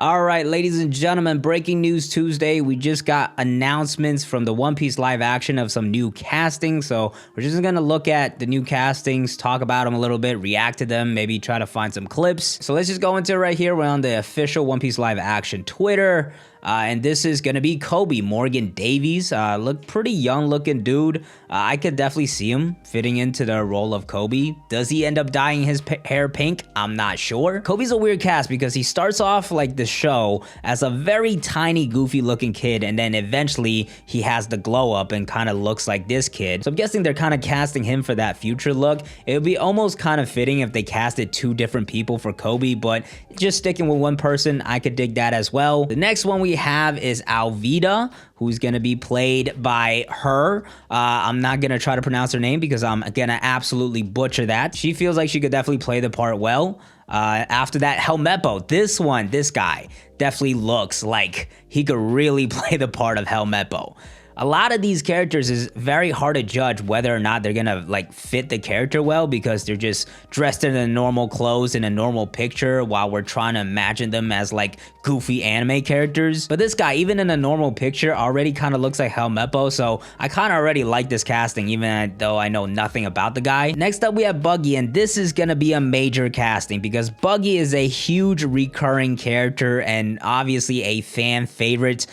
All right, ladies and gentlemen, breaking news Tuesday. We just got announcements from the One Piece live action of some new castings. So we're just going to look at the new castings, talk about them a little bit, react to them, maybe try to find some clips. So let's just go into it right here. We're on the official One Piece live action Twitter. And this is going to be Koby, Morgan Davies. Look pretty young looking dude. I could definitely see him fitting into the role of Koby. Does he end up dyeing his hair pink? I'm not sure. Koby's a weird cast because he starts off like the show as a very tiny, goofy looking kid. And then eventually he has the glow up and kind of looks like this kid. So I'm guessing they're kind of casting him for that future look. It would be almost kind of fitting if they casted two different people for Koby, but just sticking with one person, I could dig that as well. The next one we have is Alvida, who's going to be played by her. I'm not going to try to pronounce her name because I'm going to absolutely butcher that. She feels like she could definitely play the part well. After that, Helmeppo. This guy definitely looks like he could really play the part of Helmeppo. A lot of these characters is very hard to judge whether or not they're gonna like fit the character well because they're just dressed in the normal clothes in a normal picture while we're trying to imagine them as like goofy anime characters. But this guy, even in a normal picture, already kind of looks like Helmeppo, so I kind of already like this casting even though I know nothing about the guy. Next up we have Buggy, and this is gonna be a major casting because Buggy is a huge recurring character and obviously a fan favorite.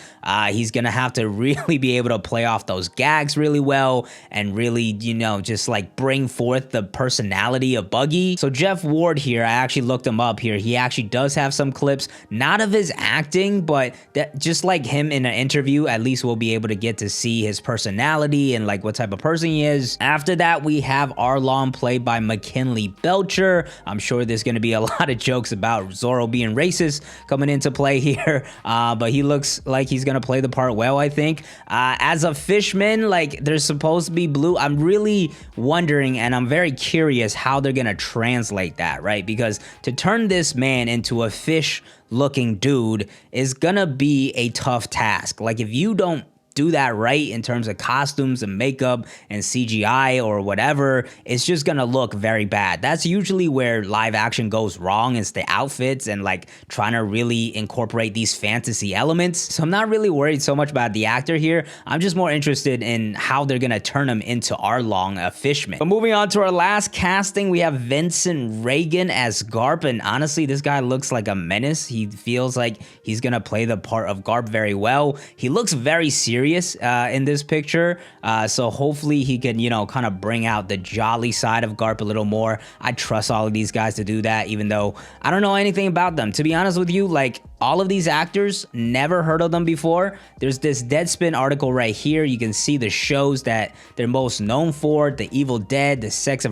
He's gonna have to really be able to play off those gags really well and really, you know, just like bring forth the personality of Buggy. So Jeff Ward here, I actually looked him up here. He actually does have some clips, not of his acting, but that just like him in an interview, at least we'll be able to get to see his personality and like what type of person he is. After that, we have Arlong played by McKinley Belcher. I'm sure there's going to be a lot of jokes about Zoro being racist coming into play here, but he looks like he's going to play the part well, I think. As a fishman, like they're supposed to be blue. I'm really wondering and I'm very curious how they're gonna translate that, right? Because to turn this man into a fish looking dude is gonna be a tough task. Like if you don't do that right in terms of costumes and makeup and CGI or whatever, it's just gonna look very bad. That's usually where live action goes wrong, is the outfits and like trying to really incorporate these fantasy elements. So I'm not really worried so much about the actor here. I'm just more interested in how they're gonna turn him into Arlong, a fishman. But moving on to our last casting, we have Vincent Reagan as Garp, and honestly, this guy looks like a menace. He feels like he's gonna play the part of Garp very well. He looks very serious in this picture, so hopefully he can, you know, kind of bring out the jolly side of Garp a little more. I trust all of these guys to do that, even though I don't know anything about them. To be honest with you, like all of these actors, never heard of them before. There's this Deadspin article right here. You can see the shows that they're most known for: The Evil Dead, The Sex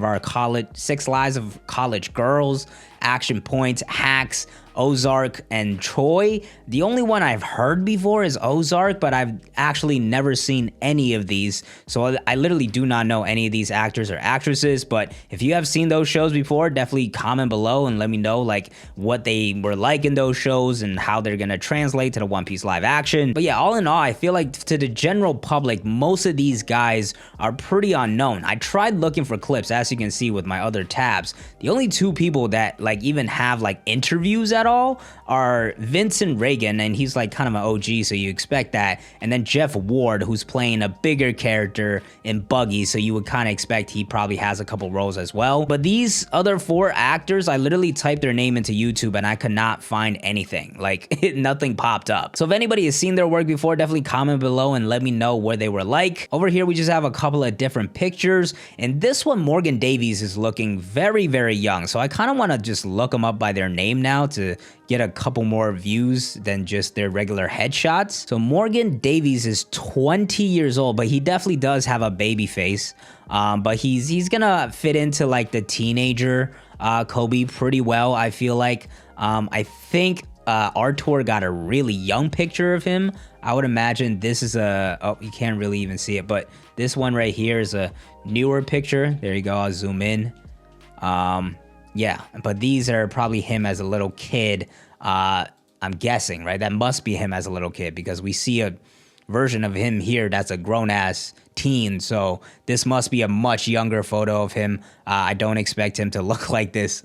Lives of College Girls, Action Point, Hacks, Ozark, and Troy. The only one I've heard before is Ozark, but I've actually never seen any of these, so I literally do not know any of these actors or actresses. But if you have seen those shows before, definitely comment below and let me know like what they were like in those shows and how they're gonna translate to the One Piece live action. But yeah, all in all, I feel like to the general public, most of these guys are pretty unknown. I tried looking for clips, as you can see with my other tabs. The only two people that like even have like interviews at all are Vincent Reagan, and he's like kind of an OG, so you expect that, and then Jeff Ward, who's playing a bigger character in Buggy, so you would kind of expect he probably has a couple roles as well. But these other four actors, I literally typed their name into YouTube and I could not find anything. Like nothing popped up. So if anybody has seen their work before, definitely comment below and let me know what they were like. Over here we just have a couple of different pictures, and this one, Morgan Davies, is looking very, very young, so I kind of want to just look them up by their name now to get a couple more views than just their regular headshots. So Morgan Davies is 20 years old, but he definitely does have a baby face. But he's gonna fit into like the teenager Koby pretty well, I feel like. I think Artur got a really young picture of him. I would imagine this is oh, you can't really even see it, but this one right here is a newer picture. There you go, I'll zoom in. Yeah, but these are probably him as a little kid. I'm guessing, right? That must be him as a little kid because we see a version of him here that's a grown-ass teen, so this must be a much younger photo of him. I don't expect him to look like this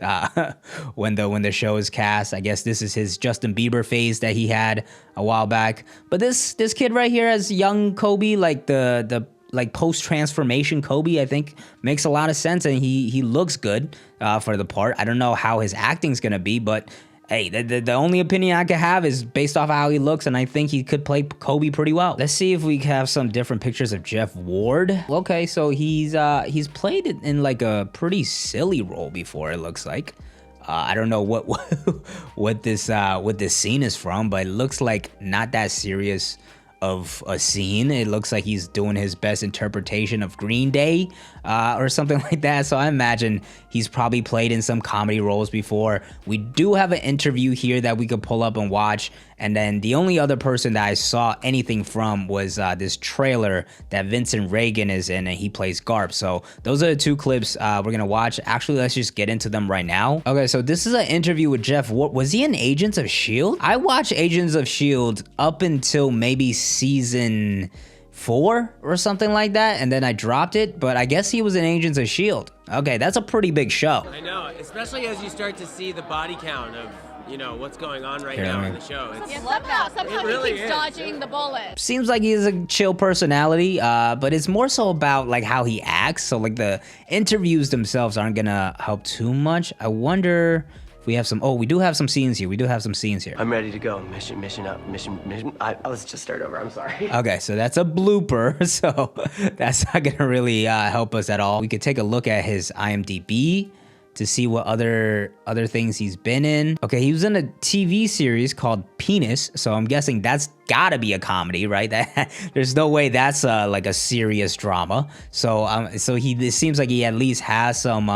when the show is cast. I guess this is his Justin Bieber phase that he had a while back. But this kid right here as young Koby, like the like post-transformation Koby, I think makes a lot of sense, and he looks good for the part. I don't know how his acting's gonna be, but hey, the only opinion I could have is based off how he looks, and I think he could play Koby pretty well. Let's see if we have some different pictures of Jeff Ward. Okay, so he's played it in like a pretty silly role before, it looks like. I don't know what this scene is from, but it looks like not that serious of a scene. It looks like he's doing his best interpretation of Green Day or something like that. So I imagine he's probably played in some comedy roles before. We do have an interview here that we could pull up and watch. And then the only other person that I saw anything from was this trailer that Vincent Reagan is in, and he plays Garp. So those are the two clips we're gonna watch. Actually, let's just get into them right now. Okay, so this is an interview with Jeff Ward. Was he in Agents of S.H.I.E.L.D.? I watched Agents of S.H.I.E.L.D. up until maybe season 4 or something like that, and then I dropped it, but I guess he was in Agents of S.H.I.E.L.D. Okay, that's a pretty big show. I know, especially as you start to see the body count of, you know, what's going on right now in the show. Somehow really he keeps dodging the bullet. Seems like he has a chill personality, but it's more so about like how he acts. So like the interviews themselves aren't gonna help too much. I wonder if we have some. Oh, we do have some scenes here. I'm ready to go. Mission up. Let's just start over. I'm sorry. Okay, so that's a blooper. So that's not gonna really help us at all. We could take a look at his IMDb to see what other things he's been in. Okay, he was in a TV series called Penis, so I'm guessing that's gotta be a comedy, right? There's no way that's like a serious drama. So it seems like he at least has some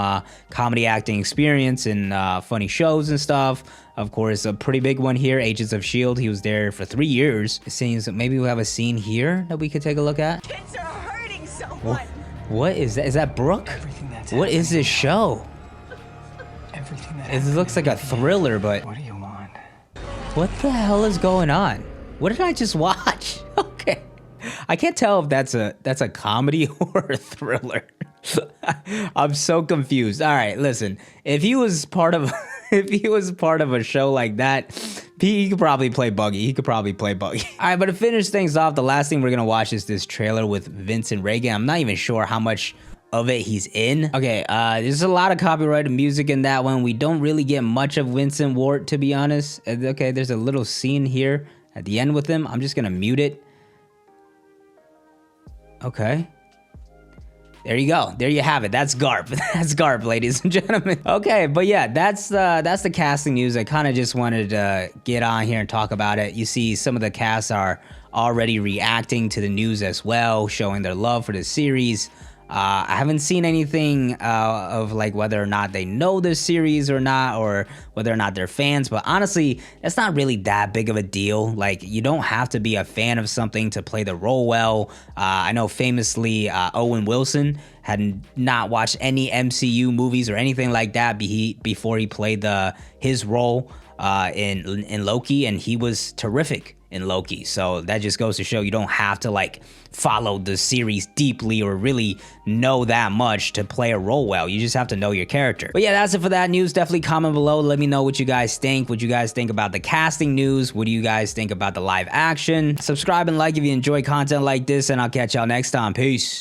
comedy acting experience in funny shows and stuff. Of course, a pretty big one here, Agents of S.H.I.E.L.D. He was there for 3 years. It seems that maybe we have a scene here that we could take a look at. Kids are hurting someone. What is that? Is that Brooke? What is this show? It looks like a thriller, but What do you want? what the hell is going on? What did I just watch? Okay, I can't tell if that's a comedy or a thriller. I'm so confused. All right, listen. If he was part of a show like that, he could probably play Buggy. All right, but to finish things off, the last thing we're gonna watch is this trailer with Vincent Reagan. I'm not even sure how much of it he's in. Okay, there's a lot of copyrighted music in that one. We don't really get much of Vincent Ward, to be honest. Okay, there's a little scene here at the end with him. I'm just gonna mute it. Okay. There you go. There you have it. That's Garp. That's Garp, ladies and gentlemen. Okay, but yeah, that's the casting news. I kind of just wanted to get on here and talk about it. You see, some of the cast are already reacting to the news as well, showing their love for the series. I haven't seen anything of like whether or not they know this series or not, or whether or not they're fans, but honestly, it's not really that big of a deal. Like, you don't have to be a fan of something to play the role well. I know famously Owen Wilson had not watched any MCU movies or anything like that before he played his role in Loki, and he was terrific in Loki. So that just goes to show you don't have to like follow the series deeply or really know that much to play a role well. You just have to know your character. But yeah, that's it for that news. Definitely comment below. Let me know what you guys think. What you guys think about the casting news. What do you guys think about the live action? Subscribe and like if you enjoy content like this, and I'll catch y'all next time. Peace.